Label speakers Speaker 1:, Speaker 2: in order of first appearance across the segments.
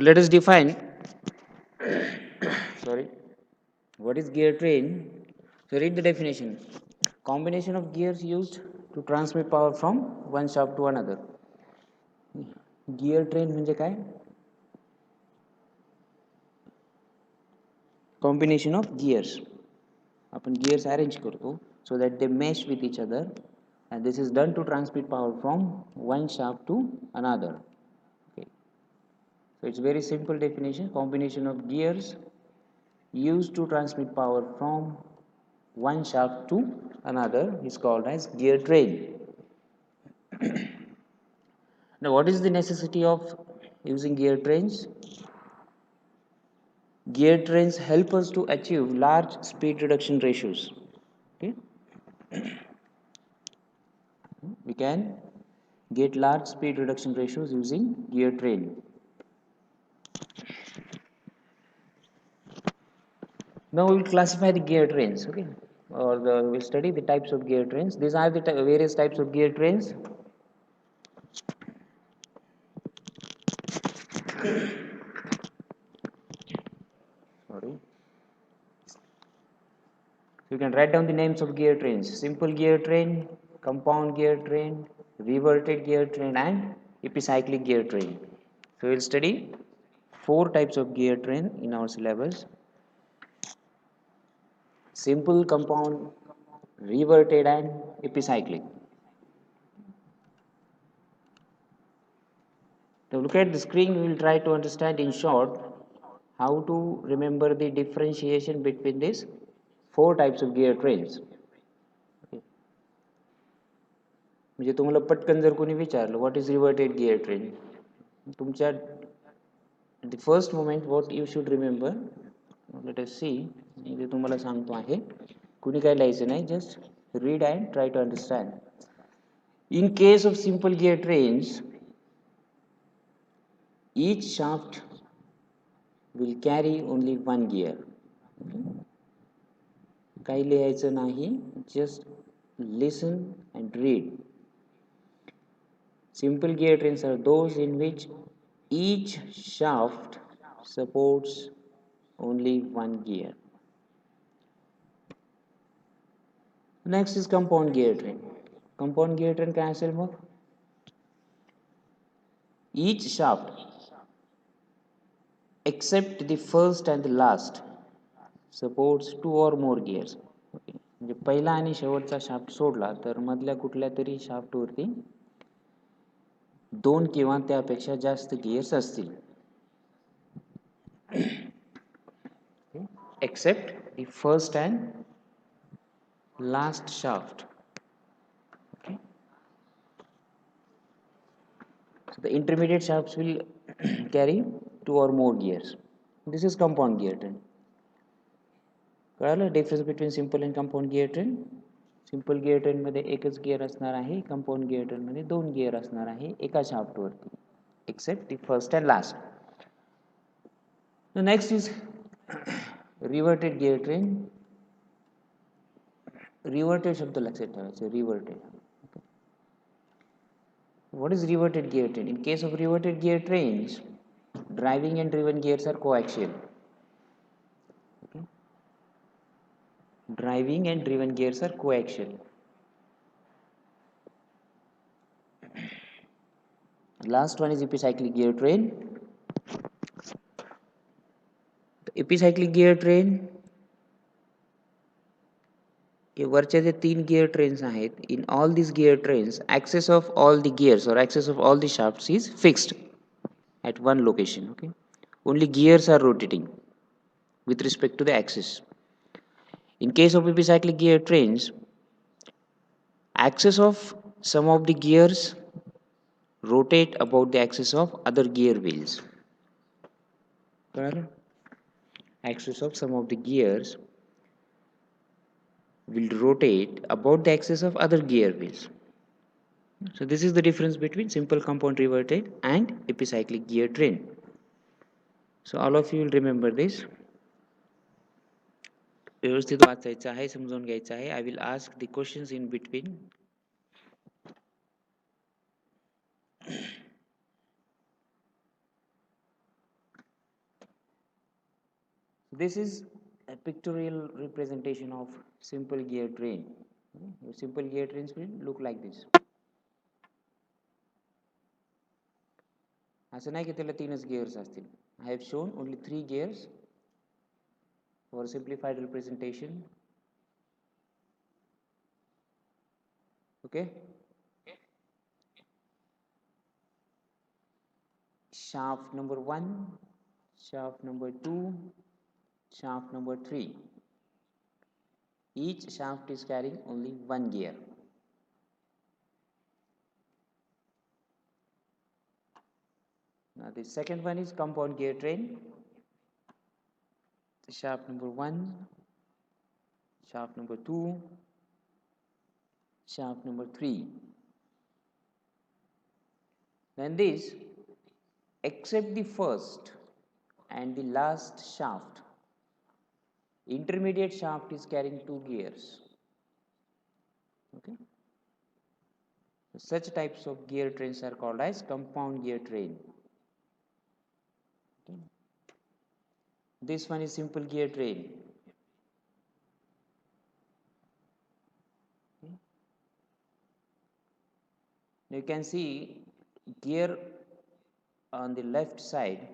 Speaker 1: So let us define, sorry, what is gear train. So read the definition. Combination of gears used to transmit power from one shaft to another. Gear train म्हणजे काय? Combination of gears. आपण gears arrange करतो so that they mesh with each other, and this is done to transmit power from one shaft to another. Okay. So it's very simple definition. Combination of gears used to transmit power from one shaft to another is called as gear train. Now, what is the necessity of using gear trains? Gear trains help us to achieve large speed reduction ratios. Okay? We can get large speed reduction ratios using gear train. Now we will classify the gear trains, okay? We'll study the types of gear trains. These are the various types of gear trains. Sorry. You can write down the names of gear trains: simple gear train, compound gear train, reverted gear train, and epicyclic gear train. So we'll study 4 types of gear train in our syllabus: simple, compound, reverted, and epicyclic. Now look at the screen. We will try to understand in short how to remember the differentiation between these 4 types of gear trains. म्हणजे तुम्हाला पटकन जर कोणी विचारलं what is reverted gear train, तुमच्या the first moment what you should remember, let us see. मी तुम्हाला सांगतो आहे, कुणी काय लिहायचं नाही, just read and try to understand. In case of simple gear trains, each shaft will carry only one gear. काही लिहायचं नाही, just listen and read. Simple gear trains are those in which each shaft supports only one gear. Next is compound gear train. Compound gear train काय असेल मग? Each shaft except the first and the last supports 2 or more gears. Okay. म्हणजे पहिला आणि शेवटचा shaft सोडला तर मधल्या कुठल्या तरी शाफ्टवरती 2 किंवा त्यापेक्षा जास्त गिअर्स असतील. Except the first and last shaft. Okay. So the intermediate shafts will carry 2 or more gears. This is compound gear train. कळालं difference between simple and compound gear train? Simple gear ट्रेनमध्ये एकच gear असणार आहे, compound gear ट्रेनमध्ये 2 gear असणार आहे एका शाफ्टवरती, except the first and last. Next is reverted gear train. Reverted शब्द लक्षात ठेवायचे, रिव्हर्टेड. What is reverted gear train? In case of reverted gear trains, driving and driven gears are coaxial. Okay. Driving and driven gears are coaxial. Last one is epicyclic gear train. The epicyclic gear train के वरचे जे 3 gear trains आहेत, in all these gear trains axis of all the gears or axis of all the shafts is fixed at one location. Okay, only gears are rotating with respect to the axis. In case of epicyclic gear trains, axis of some of the gears rotate about the axis of other gear wheels. Axis of some of the gears will rotate about the axis of other gear wheels. So this is the difference between simple compound reverted and epicyclic gear train. So all of you will remember this. व्यवस्थित वाचायचं आहे, समजून घ्यायचं आहे. I will ask the questions in between. This is a pictorial representation of simple gear train. Your simple gear trains will look like this. असं नाही की त्याला 3च gears असतील. I have shown only 3 gears for simplified representation. Okay. Shaft number 1, shaft number 2, shaft number 3. Each shaft is carrying only 1 gear. Now the second one is compound gear train. The shaft number 1, shaft number 2, shaft number 3. Then this, except the first and the last shaft, intermediate shaft is carrying 2 gears. Okay. Such types of gear trains are called as compound gear train. Okay. This one is simple gear train. Okay. Now you can see gear on the left side,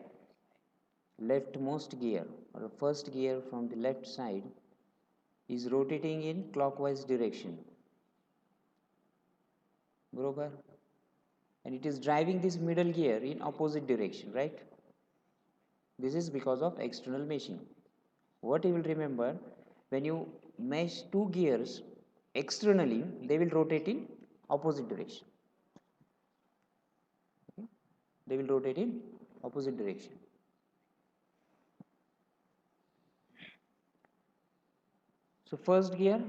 Speaker 1: leftmost gear or the first gear from the left side is rotating in clockwise direction. Borobar? And it is driving this middle gear in opposite direction, right? This is because of external meshing. What you will remember, when you mesh 2 gears externally, they will rotate in opposite direction. Okay? They will rotate in opposite direction. So first gear,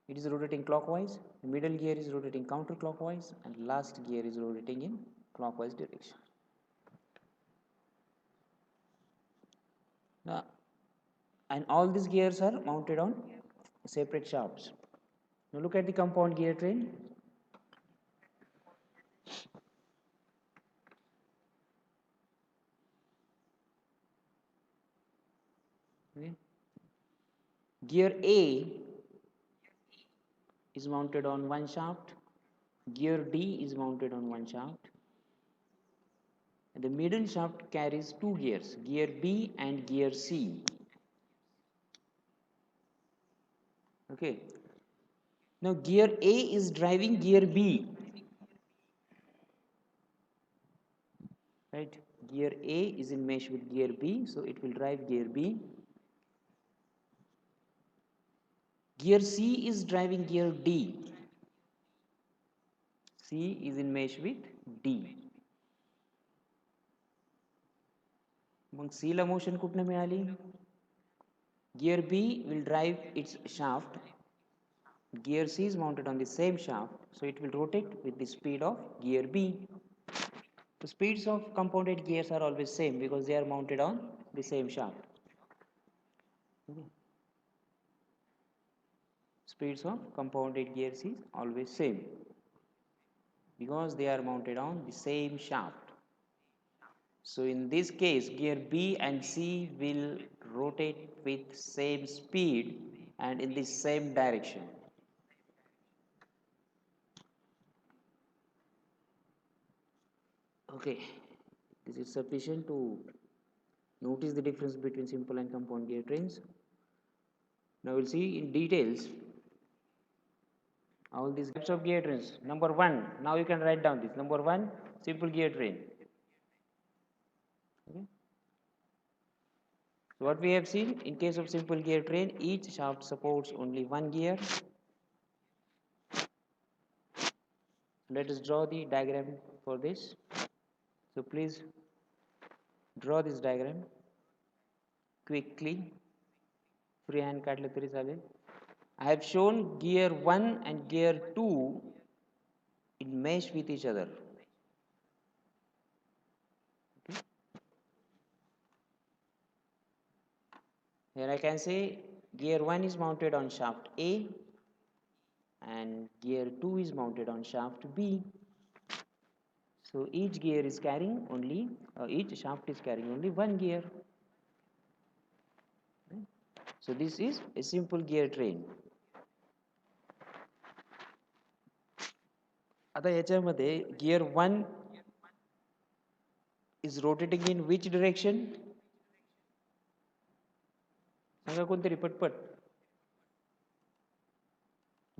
Speaker 1: it is rotating clockwise, the middle gear is rotating counterclockwise, and last gear is rotating in clockwise direction. Now, and all these gears are mounted on separate shafts. Now look at the compound gear train. Okay. Gear A is mounted on one shaft, gear D is mounted on one shaft, and the middle shaft carries 2 gears, gear B and gear C. Okay. Now gear A is driving gear B. Right? Gear A is in mesh with gear B, so it will drive gear B. Gear C is driving gear D. C is in mesh with D. मग C ला motion कुठनं मिळाली? Gear B will drive its shaft. Gear C is mounted on the same shaft, so it will rotate with the speed of gear B. The speeds of compounded gears are always same because they are mounted on the same shaft. Okay. Speeds of compounded gears is always same because they are mounted on the same shaft. So in this case, gear B and C will rotate with same speed and in the same direction. Okay, this is sufficient to notice the difference between simple and compound gear trains. Now we'll see in details all these types of gear trains. Number 1, now you can write down this. Number 1, simple gear train. Okay. So what we have seen, in case of simple gear train, each shaft supports only 1 gear. Let us draw the diagram for this. So please draw this diagram quickly. Free hand काढलं तरी चालेल. I have shown gear 1 and gear 2 in mesh with each other. Okay. Here I can say gear 1 is mounted on shaft A and gear 2 is mounted on shaft B. So each gear is carrying only, each shaft is carrying only 1 gear. So this is a simple gear train. आता याच्यामध्ये gear 1 is rotating in which direction? सांगा कोणतरी पटपट.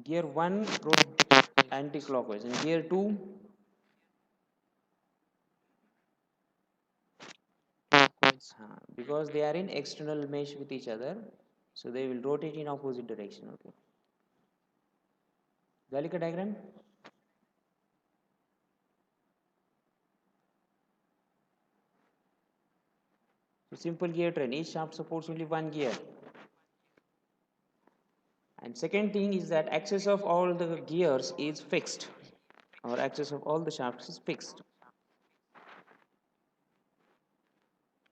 Speaker 1: Gear 1 rotates anti-clockwise and gear 2 because they are in external mesh with each other, so they will rotate in opposite direction. Okay. झाली का diagram? So simple gear train, each shaft supports only one gear. And second thing is that axis of all the gears is fixed, or axis of all the shafts is fixed.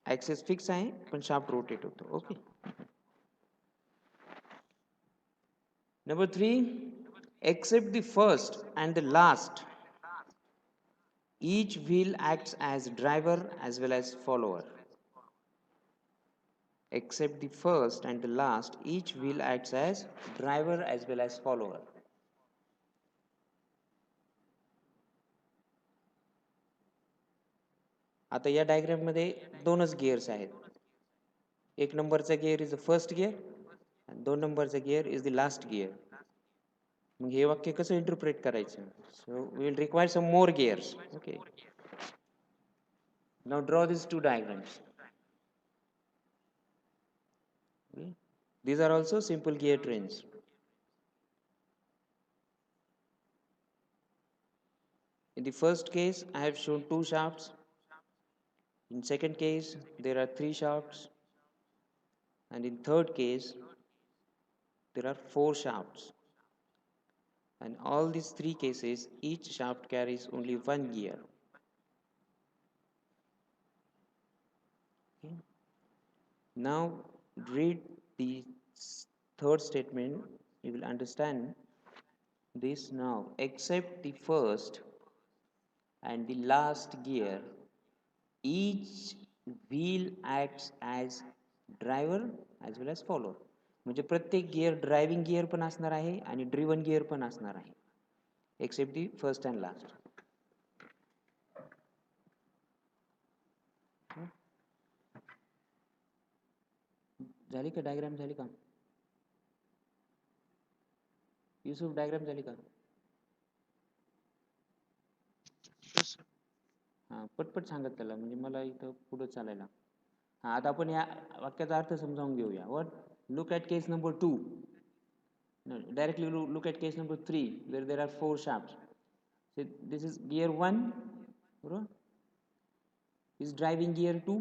Speaker 1: Axis fix आहे पण shaft rotate होतो. Okay. Number 3, except the first and the last, each wheel acts as driver as well as follower. Except the first and the last, each wheel acts as driver as well as follower. आता या diagram मध्ये दोनच gears आहेत. एक नंबरचा gear is the first gear आणि 2 नंबरचा gear is the last gear. मग हे वाक्य कसं इंटरप्रेट करायचं? So we will require some more gears. Okay. Now draw these two diagrams. Okay. These are also simple gear trains. In the first case, I have shown 2 shafts. In second case, there are 3 shafts. And in third case, there are 4 shafts. And all these 3 cases, each shaft carries only 1 gear. Okay. Now read the third statement, you will understand this now. Except the first and the last gear, each wheel acts as driver as well as follower. म्हणजे प्रत्येक gear driving gear पण असणार आहे आणि driven gear पण असणार आहे, except the first and last. झाली का डायग्राम? झाली का युसुफ? डायग्राम झाली का? हां, पटपट सांगत त्याला, म्हणजे मला इथं पुढं चालायला. हां, आता आपण या वाक्याचा अर्थ समजावून घेऊया. What? Look at case number 2. No, directly look at case number 3 where there are 4 shafts. So this is gear 1, is driving gear 2,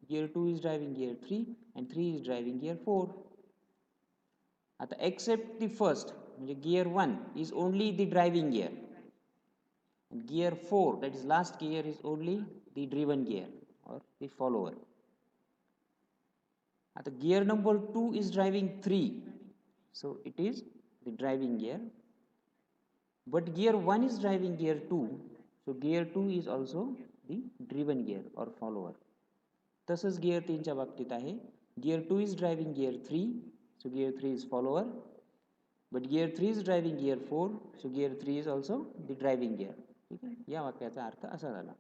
Speaker 1: gear 2 is driving gear 3, and 3 is driving gear 4. आता except the first, म्हणजे gear 1 is only the driving gear, and gear 4, that is last gear, is only the driven gear or the follower. आता gear number 2 is driving 3, so it is the driving gear, but gear 1 is driving gear 2, so gear 2 is also the driven gear or follower. तसंच gear 3 च्या बाबतीत आहे. Gear 2 is driving gear 3, so gear 3 is follower, but gear 3 is driving gear 4, so gear 3 is also the driving gear. ठीक आहे, या वाक्याचा अर्थ असा झाला.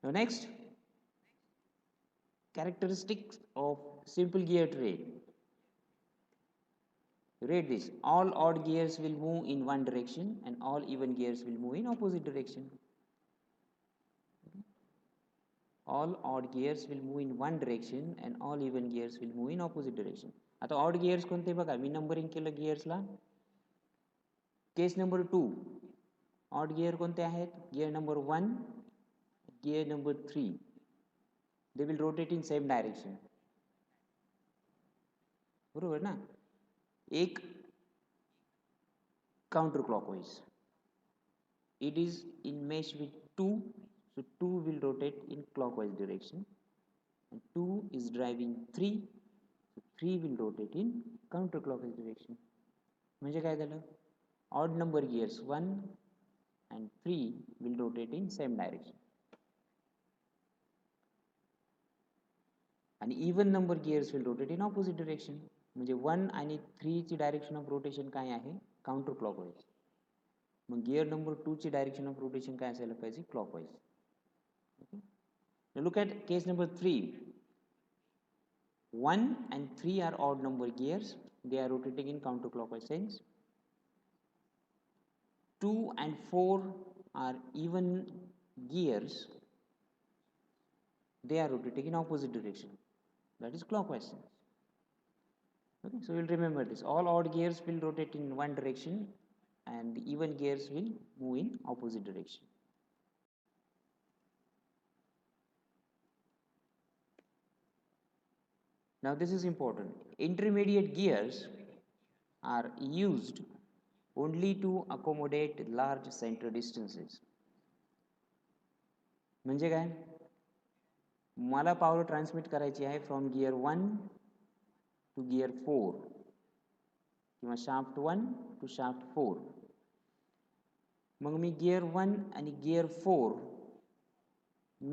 Speaker 1: Now next, characteristics of simple gear train. Read this. All odd gears will move in one direction and all even gears will move in opposite direction. All odd gears will move in one direction and all even gears will move in opposite direction. आता odd gears कोणते बघा, मी numbering केलं gearsला. Case number 2, odd gear कोणते आहेत? Gear number 1, gear number 3. They will rotate in same direction. बरोबर ना? एक counter clockwise, it is in mesh with 2, so 2 will rotate in clockwise direction, and 2 is driving 3, so 3 will rotate in counterclockwise direction. म्हणजे काय झालं? odd number gears 1 and 3 will rotate in same direction. आणि even number gears will rotate in opposite direction. म्हणजे 1 आणि 3 ची direction of rotation काय आहे? Counter clockwise. मग गिअर नंबर 2 ची डायरेक्शन ऑफ रोटेशन काय असायला पाहिजे? Clockwise. Okay. Now look at case number 3. 1 and 3 are odd number gears. They are rotating in counterclockwise sense. 2 and 4 are even gears. They are rotating in opposite direction. That is clockwise sense. Okay, so we'll remember this. All odd gears will rotate in one direction and the even gears will move in opposite direction. Now this is important. Intermediate gears are used only to accommodate large center distances. म्हणजे काय? मला power transmit करायची आहे from gear 1 to gear 4 किंवा shaft 1 to shaft 4. मग मी gear 1 आणि gear 4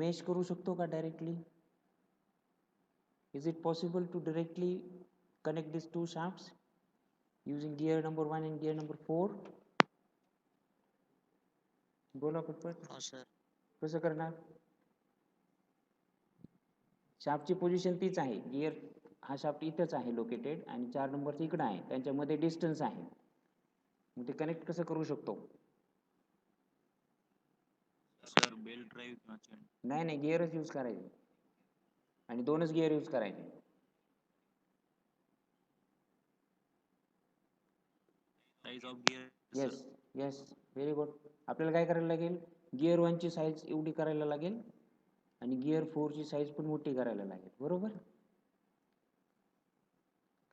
Speaker 1: mesh करू शकतो का directly? Is it possible to directly connect these two shafts using gear number 1 and gear number 4? बोला पटपट.
Speaker 2: हो सर.
Speaker 1: कसं करणार? शाफ्टची पोझिशन तीच आहे. गिअर हा शाफ्ट इथंच आहे लोकेटेड आणि 4 नंबरचं इकडं आहे. त्यांच्यामध्ये डिस्टन्स आहे. मग ते कनेक्ट कसं करू शकतो?
Speaker 2: सर बेल्ट ड्राईव्ह किंवा चेन.
Speaker 1: नाही गिअरच यूज करायचे आणि 2च गिअर यूज करायचे.
Speaker 2: Size of gear.
Speaker 1: Yes yes, very good. आपल्याला काय करायला लागेल? गिअर 1ची साईज एवढी करायला लागेल आणि गिअर 4ची साईज पण मोठी करायला लागेल. बरोबर?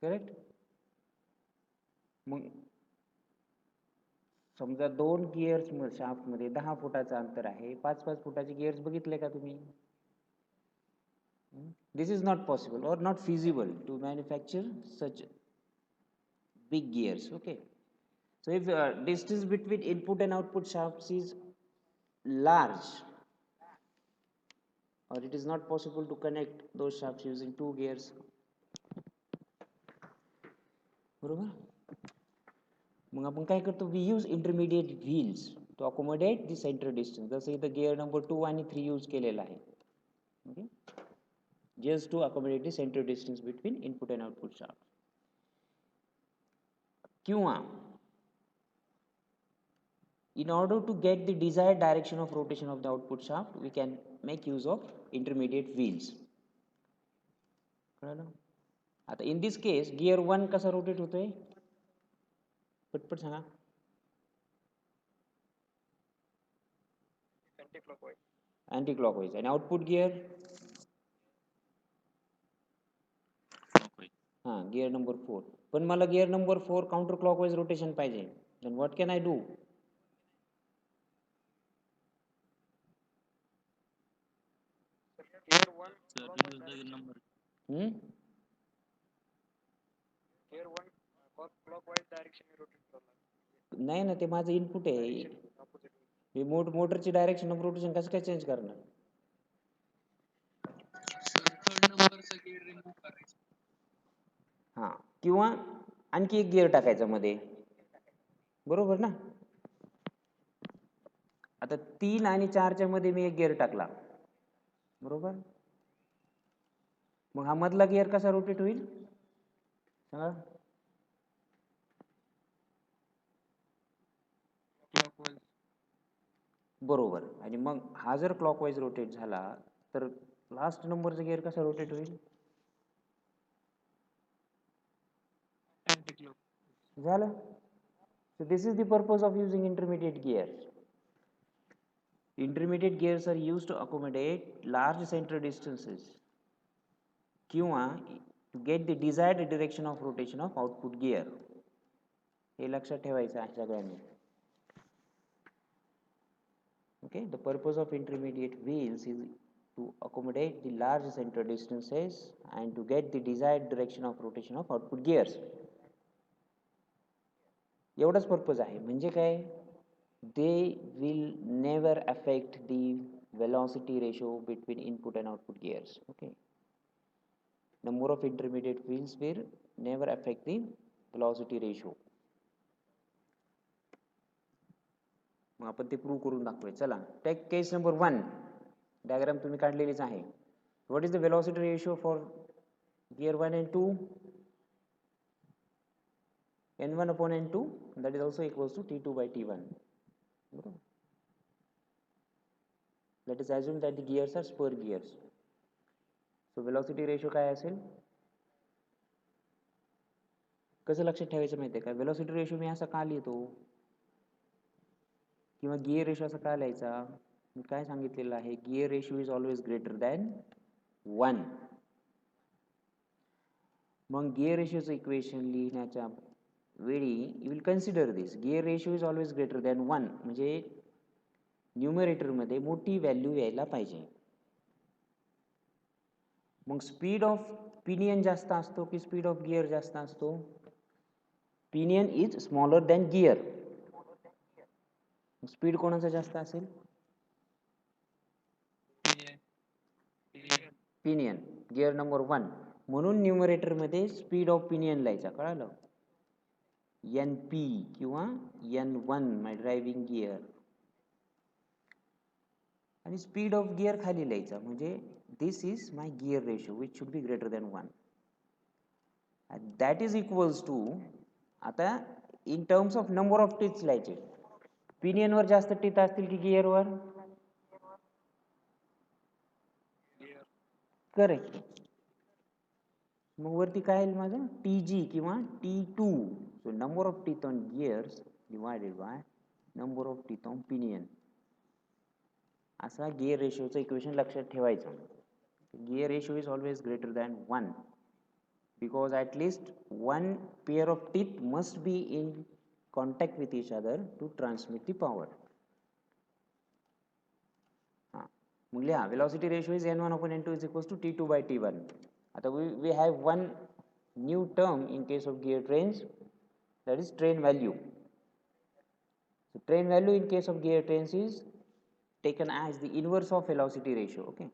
Speaker 1: करेक्ट. मग समजा 2 गिअर्स शाफ्टमध्ये 10 फुटाचं अंतर आहे. 5-5 फुटाचे गिअर्स बघितले का तुम्ही? This is not possible or not feasible to manufacture such big gears. Okay. So if distance between input and output shafts is large, or it is not possible to connect those shafts using 2 gears. बरोबर? मग आपण काय करतो? We use intermediate wheels to accommodate the centre distance. जसं इथं gear number 2 आणि 3 use केलेला आहे. Okay, just to accommodate the center distance between input and output shaft. किंवा in order to get the desired direction of rotation of the output shaft, we can make use of intermediate wheels. कळलं? आता in this case gear 1 कसा rotate होतोय? पटपट सांगा. Anti clockwise. आणि output gear? हां, gear number 4. पण मला gear number 4 counter clockwise rotation पाहिजे. Then what can I do? नाही ना, ते माझं इनपुट आहे. मी मोटरची डायरेक्शन ऑफ रोटेशन कसं काय चेंज करणार? हां, किंवा आणखी एक गिअर टाकायचा मध्ये. बरोबर ना? आता 3 आणि 4च्या मध्ये मी एक गिअर टाकला. बरोबर? मग हा मधला गिअर कसा रोटेट होईल सांगा? बरोबर. आणि मग हा जर क्लॉकवाईज रोटेट झाला तर लास्ट नंबरचा गिअर कसा रोटेट होईल? झालं. So this is the purpose of using intermediate gears. Intermediate gears are used to accommodate large center distances किंवा to get the desired direction of rotation of output gear. हे लक्षात ठेवायचं आहे सगळ्यांनी. Okay, the purpose of intermediate wheels is to accommodate the large center distances and to get the desired direction of rotation of output gears. एवढाच purpose आहे. म्हणजे काय? they will never affect the velocity ratio between input and output gears. Okay, number of intermediate fields will never affect the velocity ratio. मग आपण ते prove करून दाखवूया. चला, take case number 1. Diagram तुम्ही काढलेलीच आहे. What is the velocity ratio for gear 1 and 2? n1 upon n2, that is also equals to t2 by t1. Let us assume that the gears are spur gears. So velocity ratio काय असेल? कसं लक्षात ठेवायचं माहिती आहे का? Velocity ratio मी असा का लिहितो किंवा गियर रेशो असा का लिहायचा? मी काय सांगितलेलं आहे? Gear ratio is always greater than 1. मग गियर रेशोचं इक्वेशन लिहिण्याच्या वेळी you will consider this. Gear ratio is always greater than 1 म्हणजे न्यूमरेटरमध्ये मोठी व्हॅल्यू यायला पाहिजे. मग स्पीड ऑफ पिनियन जास्त असतो की स्पीड ऑफ गियर जास्त असतो? Pinion is smaller than gear. Speed कोणाचा जास्त असेल? Pinion, gear number 1. म्हणून न्यूमरेटर मध्ये स्पीड ऑफ पिनियन लिहायचा. कळालं? NP किंवा N1 माय ड्रायव्हिंग गियर. आणि स्पीड ऑफ गियर खाली लिहायचा. म्हणजे this is my gear ratio which should be greater than 1. That is equals to, आता in terms of number of teeths लिहायचे. पिनियनवर जास्त टीथ असतील की गियरवर? करेक्ट. मग वरती काय येईल माझं? TG किंवा T2. So number of teeth on gears divided by number of teeth on pinion. असा गियर रेशोचं इक्वेशन लक्षात ठेवायचं. Gear ratio is always greater than 1 because at least one pair of teeth must be in contact with each other to transmit the power. मग लिहा, velocity ratio is n1 upon n2 is equals to t2 by t1. आता we have one new term in case of gear trains, that is train value. So train value in case of gear trains is taken as the inverse of velocity ratio. Okay,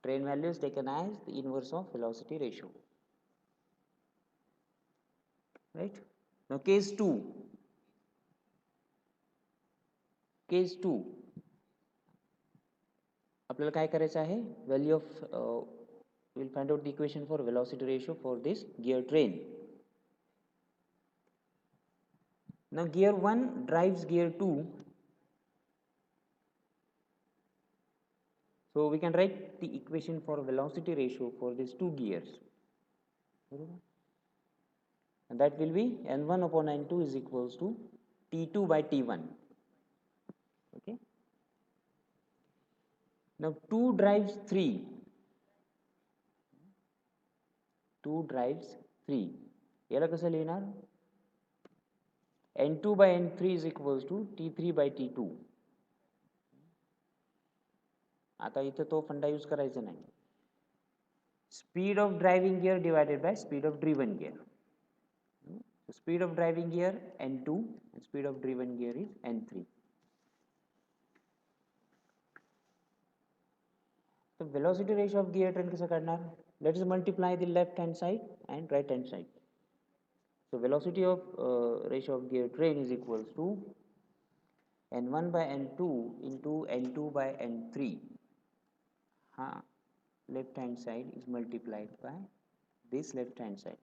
Speaker 1: train value is taken as the inverse of velocity ratio. Right? Now case 2. Case 2. आपल्याला काय करायचं आहे? Value of we'll find out the equation for velocity ratio for this gear train. Now gear 1 drives gear 2. So we can write the equation for velocity ratio for these two gears. And that will be n1 upon n2 is equals to t2 by t1. Okay. Now 2 drives 3. 2 drives 3. याला कसं लिहिणार? n2 by n3 is equals to t3 by t2. आता इथं तो फंडा use करायचा नाही. Speed of driving gear divided by speed of driven gear. Speed of driving gear n2 and speed of driven gear is n3. So velocity ratio of gear train कसं काढणार? Let us multiply the left hand side and right hand side. So velocity of ratio of gear train is equals to n1 by n2 into n2 by n3. Left hand side is multiplied by this left hand side.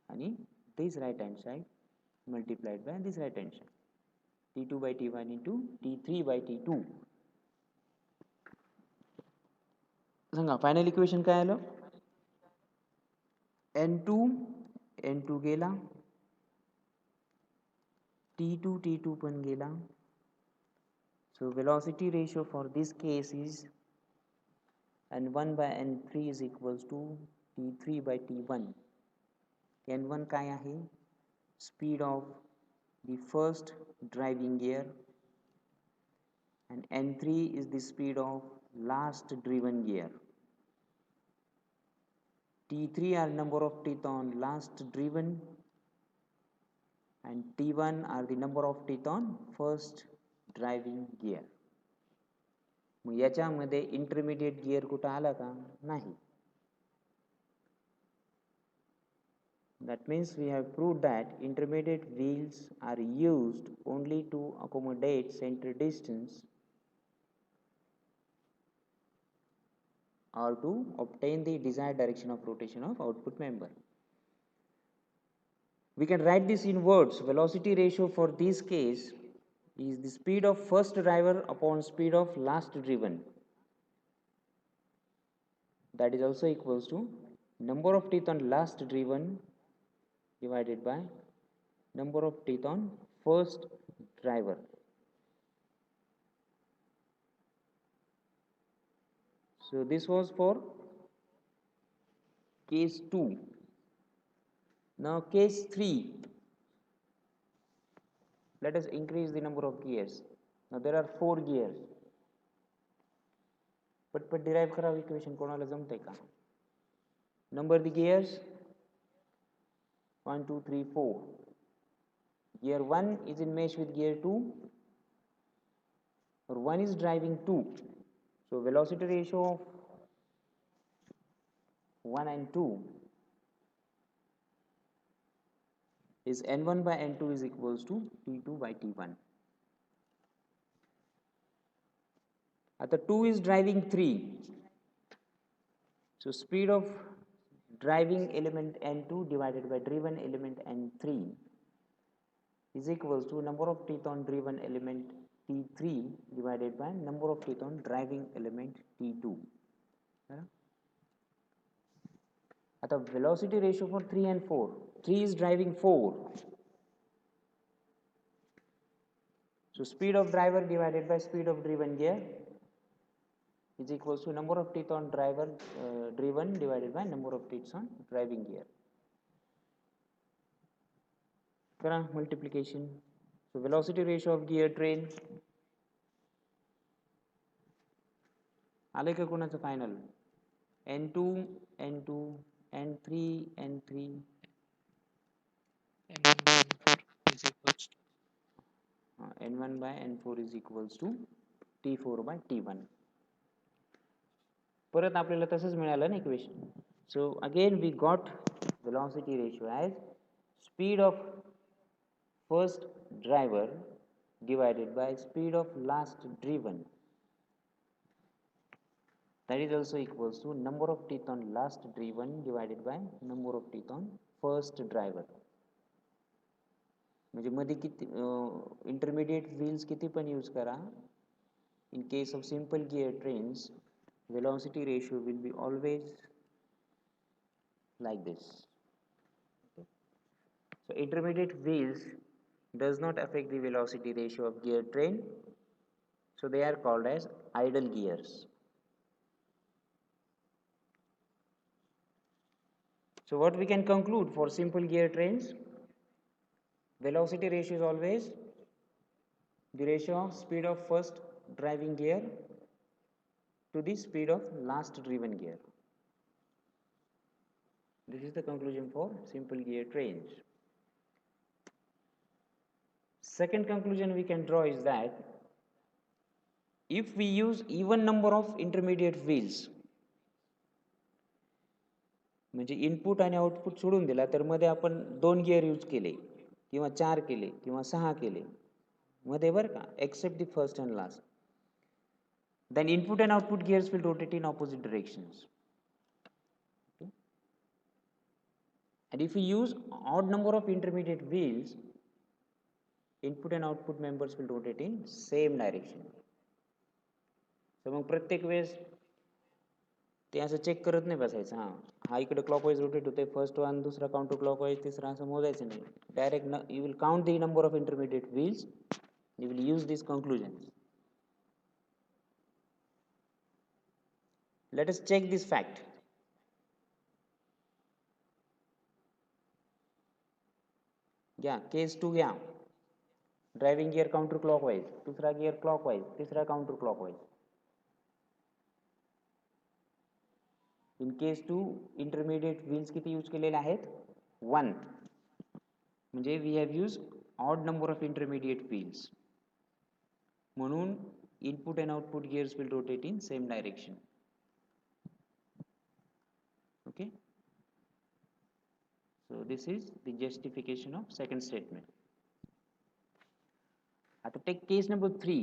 Speaker 1: And this right hand side multiplied by this right hand side. T2 by T1 into T3 by T2. Sanga final equation काय आलं? n2 गेला, T2 पण गेला. So velocity ratio for this case is n1 by n3 is equals to T3 by T1. n1 काय आहे? Speed of the first driving gear and n3 is the speed of last driven gear. T3 are number of teeth on last driven and T1 are the number of teeth on first driving gear. मग याच्यामध्ये intermediate gear कुठं आला का? नाही. That means we have proved that intermediate wheels are used only to accommodate center distance or to obtain the desired direction of rotation of output member. We can write this in words. Velocity ratio for this case is the speed of first driver upon speed of last driven. That is also equals to number of teeth on last driven divided by number of teeth on first driver. So this was for case 2. Now case 3. Let us increase the number of gears. Now there are 4 gears. पटपट derive करावं equation कोणाला जमतंय का? Number the gears. 1, 2, 3, 4. Gear 1 is in mesh with gear 2, or 1 is driving 2. So velocity ratio of 1 and 2 is N1 by N2 is equals to T2 by T1. The 2 is driving 3. So speed of driving element N2 divided by driven element N3 is equals to number of teeth on driven element T3 divided by number of teeth on driving element T2. आता velocity ratio for 3 and 4. 3 is driving 4. So speed of driver divided by speed of driven gear is equals to number of teeth on driver driven divided by number of teeth on driving gear. Kara multiplication. So velocity ratio of gear train. आले का कोणाचं final? N2, N2, N3, N3, N1 by N4 is equals to T4 by T1. परत आपल्याला तसंच मिळालं ना equation. So again we got velocity ratio as speed of first driver divided by speed of last driven. That is also equals to number of teeth on last driven divided by number of teeth on first driver. म्हणजे मध्ये किती intermediate wheels किती पण use करा, in case of simple gear trains velocity ratio will be always like this. Okay. So intermediate wheels does not affect the velocity ratio of gear train, so they are called as idle gears. So what we can conclude for simple gear trains? Velocity ratio is always the ratio of speed of first driving gear to the speed of last driven gear. This is the conclusion for simple gear trains. Second conclusion we can draw is that if we use even number of intermediate wheels, म्हणजे input आणि output सोडून दिला तर मध्ये आपण 2 gear use केले किंवा 4 केले किंवा 6 केले मध्ये बरं का, except the first and last, then input and output gears will rotate in opposite directions. Okay. And if we use odd number of intermediate wheels, input and output members will rotate in same direction. तर मग प्रत्येक वेळेस ते असं check करत नाही बसायचं, हा इकडे क्लॉकवाईज रोटेट होते, फर्स्ट वन, दुसरा काउंटर क्लॉकवाईज, तिसरा, असं मोजायचं नाही. Direct you will count the number of intermediate wheels, you will use this conclusions. Let us check this fact. घ्या केस 2 घ्या. ड्रायव्हिंग गिअर काउंटर क्लॉकवाईज, दुसरा गिअर क्लॉकवाईज, तिसरा counter clockwise. In case 2 intermediate wheels किती use केलेले आहेत? 1. म्हणजे we have use odd number of intermediate wheels. म्हणून input and output gears will rotate in same direction. Okay, so this is the justification of second statement. आता take case number 3.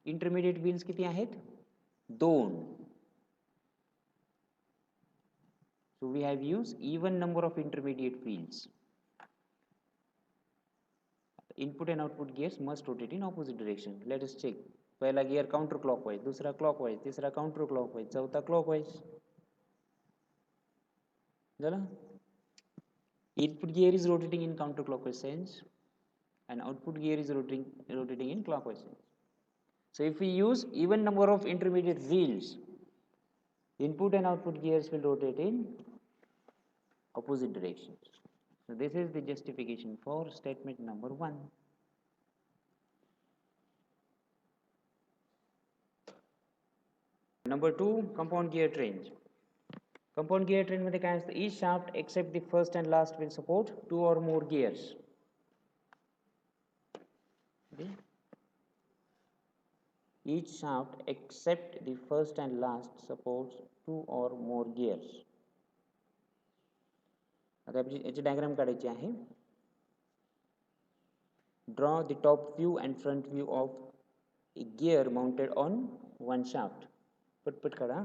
Speaker 1: Intermediate wheels किती आहेत? 2. So we have used even number of intermediate wheels. Input and output gears must rotate in opposite direction. Let us check. पहला gear counter clockwise, दूसरा clockwise, तीसरा counter clockwise, चौथा clockwise. झाला? Input gear is rotating in counterclockwise sense and output gear is rotating in clockwise sense. So if we use even number of intermediate wheels, input and output gears will rotate in opposite directions. So this is the justification for statement number 1. Number 2, compound gear train. Compound gear train मध्ये काय असतं? Each shaft except the first and last will support 2 or more gears. Okay. Each shaft except the first and last supports 2 or more gears. आता याची diagram काढायची आहे. Draw the top view and front view of a gear mounted on one shaft. पटपट काढा.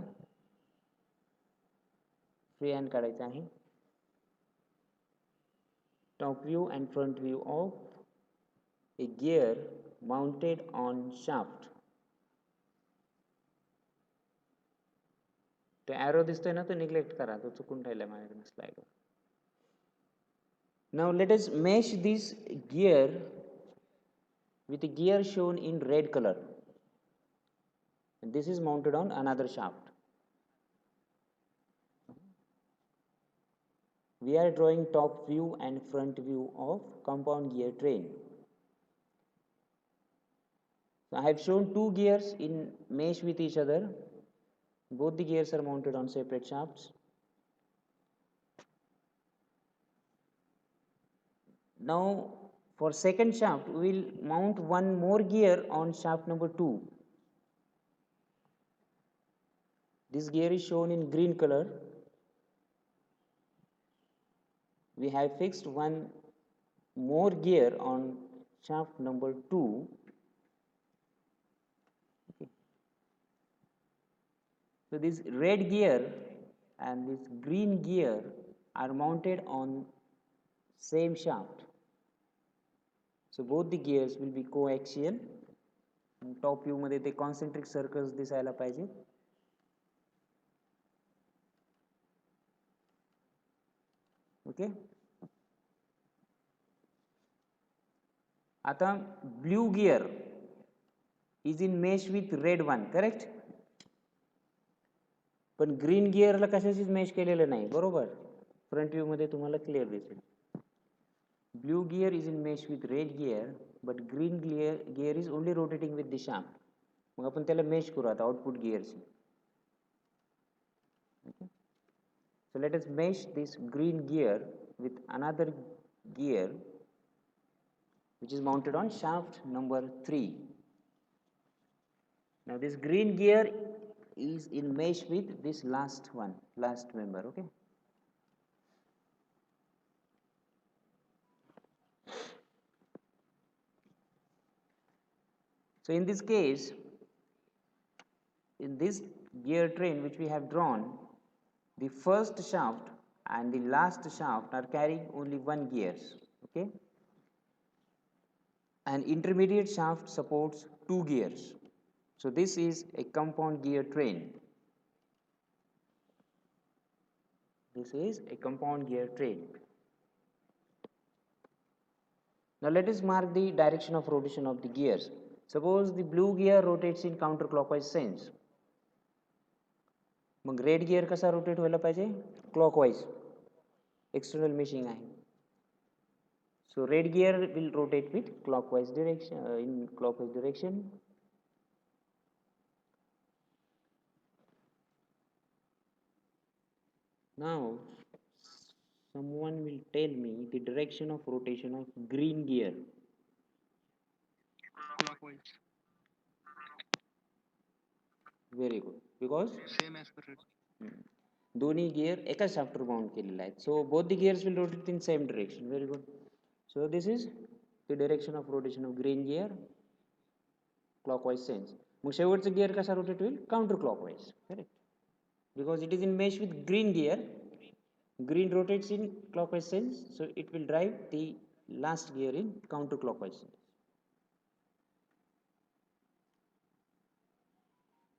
Speaker 1: Free hand काढायचं आहे. Top view and front view of a gear mounted on shaft. तो arrow दिसतोय ना, तो neglect करा, तो चुकून राहिला माझ्याकडे स्लाइडवर. Now let us mesh this gear with a gear shown in red color. And this is mounted on another shaft. We are drawing top view and front view of compound gear train. So I have shown 2 gears in mesh with each other. Both the gears are mounted on separate shafts. Now for second shaft, we will mount one more gear on shaft number 2. This gear is shown in green color. We have fixed one more gear on shaft number 2. Okay. So this red gear and this green gear are mounted on same shaft. So both the gears will be coaxial. Top view मध्ये ते concentric circles दिसायला पाहिजे. Okay. आता blue gear is in mesh with red one, correct? पण green गिअरला कशाचीच mesh केलेलं नाही, बरोबर? फ्रंट व्ह्यू मध्ये तुम्हाला क्लिअर दिसेल. Blue gear is in mesh with red gear but green gear is only rotating with the shaft. मग आपण त्याला मेश करू आता आउटपुट गिअरची. Okay. So let us mesh this green gear with another gear which is mounted on shaft number 3. Now this green gear is in mesh with this last member, okay? So in this case, in this gear train which we have drawn, the first shaft and the last shaft are carrying only one gears, okay? An intermediate shaft supports 2 gears. So this is a compound gear train. This is a compound gear train. Now let us mark the direction of rotation of the gears. Suppose the blue gear rotates in counterclockwise sense. Mug red gear कसा rotate व्हायला पाहिजे? Clockwise. External meshing आहे. So red gear will rotate with clockwise direction, in clockwise direction. Now someone will tell me the direction of rotation of green gear.
Speaker 2: Clockwise.
Speaker 1: Very good. Because
Speaker 2: Same as per
Speaker 1: दोन्ही gear एकाच शाफ्टवर bound केलेले आहेत. So both the gears will rotate in same direction. Very good. So this is the direction of rotation of green gear, clockwise sense. मग शेवटचं gear कसा rotate होईल? Counter clockwise. Correct. Because it is in mesh with green gear, green rotates in clockwise sense, so it will drive the last gear in counterclockwise sense,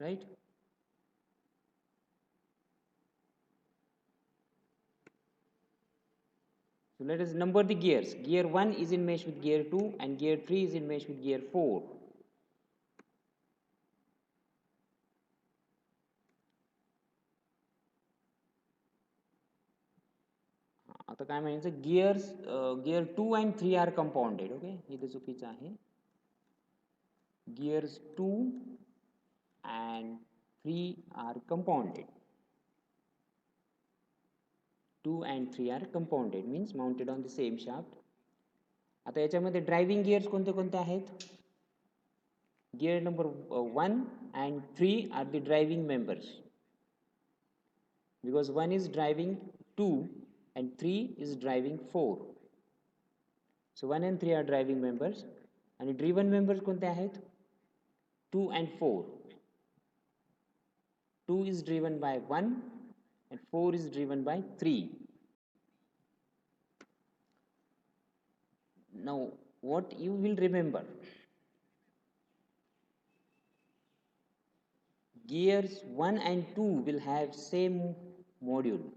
Speaker 1: right? So let us number the gears. Gear 1 is in mesh with gear 2 and gear 3 is in mesh with gear 4. आता काय म्हणायचं, gears gear 2 and 3 are compounded. Okay, इथे चुकीचं आहे. Gears 2 and 3 are compounded. 2 and 3 are compounded means mounted on the same shaft. आता याच्यामध्ये driving gears कोणते कोणते आहेत? Gear number 1 and 3 are the driving members, because 1 is driving 2 and 3 is driving 4. So 1 and 3 are driving members, and driven members कोणते आहेत? 2 and 4. 2 is driven by 1 and 4 is driven by 3. Now what you will remember, gears 1 and 2 will have same module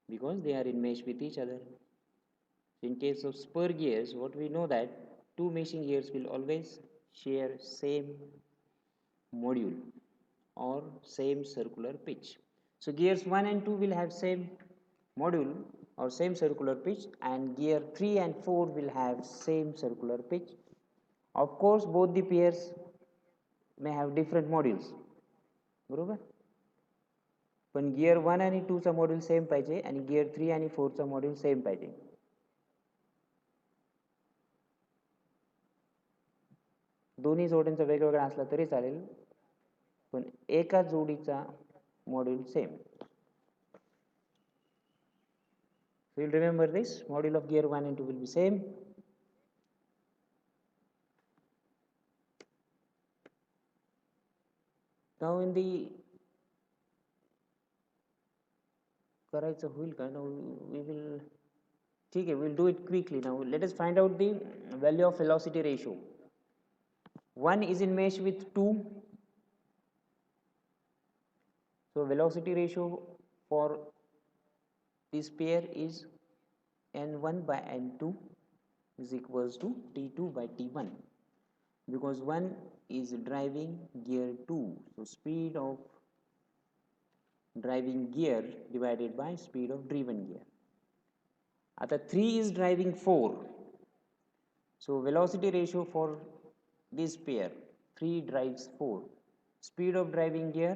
Speaker 1: because they are in mesh with each other. In case of spur gears, what we know that two meshing gears will always share same module or same circular pitch. So gears 1 and 2 will have same module or same circular pitch, and gear 3 and 4 will have same circular pitch. Of course both the pairs may have different modules, बरोबर. पण gear 1 आणि 2 चा module same पाहिजे आणि gear 3 आणि 4 चा module same पाहिजे. दोन्ही जोड्यांचा वेगवेगळा असला तरी चालेल, पण एका जोडीचा module same. So you'll remember this, module of gear 1 and 2 will be same. Now in the करायचं होईल का? Now we will, ठीक आहे, we'll do it quickly. Now let us find out the value of velocity ratio. 1 is in mesh with 2, so velocity ratio for this pair is n1 by n2 is equals to t2 by t1, because 1 is driving gear 2, so speed of driving gear divided by speed of driven gear. आता 3 is driving 4, so velocity ratio for this pair, 3 drives 4, speed of driving gear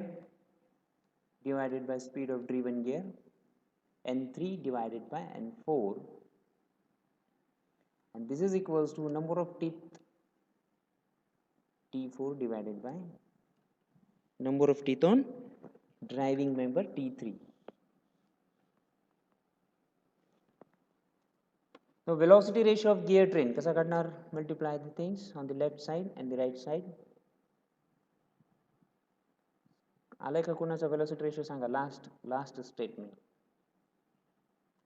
Speaker 1: divided by speed of driven gear, n3 divided by n4, and this is equals to number of teeth t4 divided by number of teeth on driving member t3. Now velocity ratio of gear train कसा काढणार? Multiply the things on the left side and the right side. आलाय का कोणाचा velocity ratio सांगा? Last statement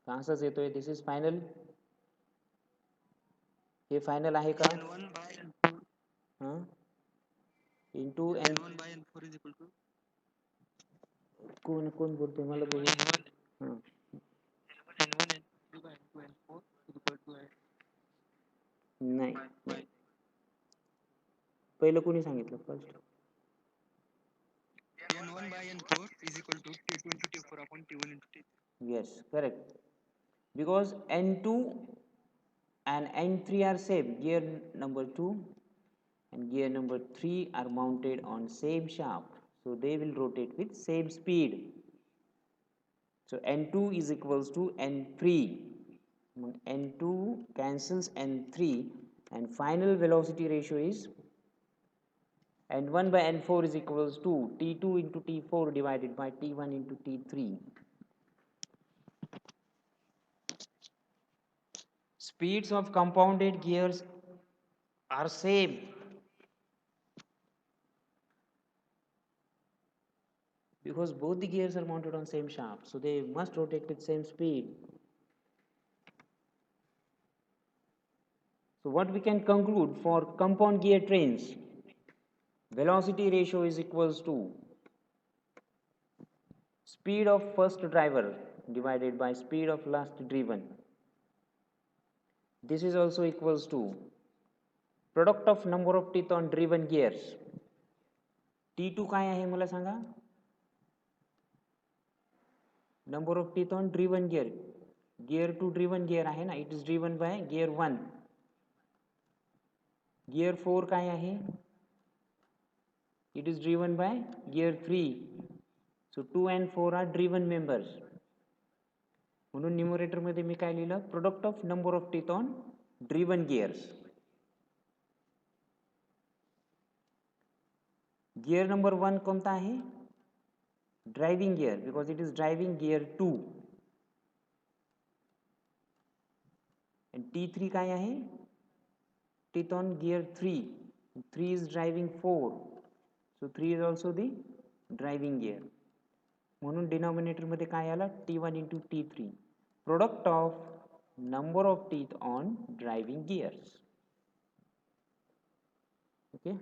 Speaker 1: का असंच येतोय? This is final. हे फायनल आहे का?
Speaker 2: n1 by n4
Speaker 1: हां, into N.
Speaker 2: n1 by n4 is equal to
Speaker 1: कोण कोण बोलतोय मला बघू. हां,
Speaker 2: n1 n3 by n2 n4 is equal to
Speaker 1: नाही नाही, पहिलं कोणी सांगितलं first?
Speaker 2: n1 by n4 is equal to t2 into t4 upon t1 into t3.
Speaker 1: Yes, correct. Because n2 and n3 are same, gear number 2 and gear number 3 are mounted on same shaft, so they will rotate with same speed. So n2 is equals to n3, n2 cancels n3, and final velocity ratio is and 1 by n4 is equals to T2 into T4 divided by T1 into T3. Speeds of compounded gears are same because both the gears are mounted on same shaft, so they must rotate with same speed. So what we can conclude for compound gear trains, velocity ratio is equals to speed of first driver divided by speed of last driven. This is also equals to product of number of teeth on driven gears. T2 काय आहे मला सांगा? Number of teeth on driven gear. Gear 2 driven gear आहे ना, it is driven by gear 1. Gear 4 काय आहे? It is driven by gear 3. So 2 and 4 are driven members. म्हणून numerator मध्ये मी काय लिहिलं? Product of number of teeth on driven gears. Gear number 1 कोणता आहे? Driving gear, because it is driving gear 2. and T3 काय आहे? Teeth on gear 3. 3 is driving 4. So 3 is also the driving gear. म्हणून denominator मध्ये काय आलं? T1 into T3. Product of number of teeth on driving gears. Okay.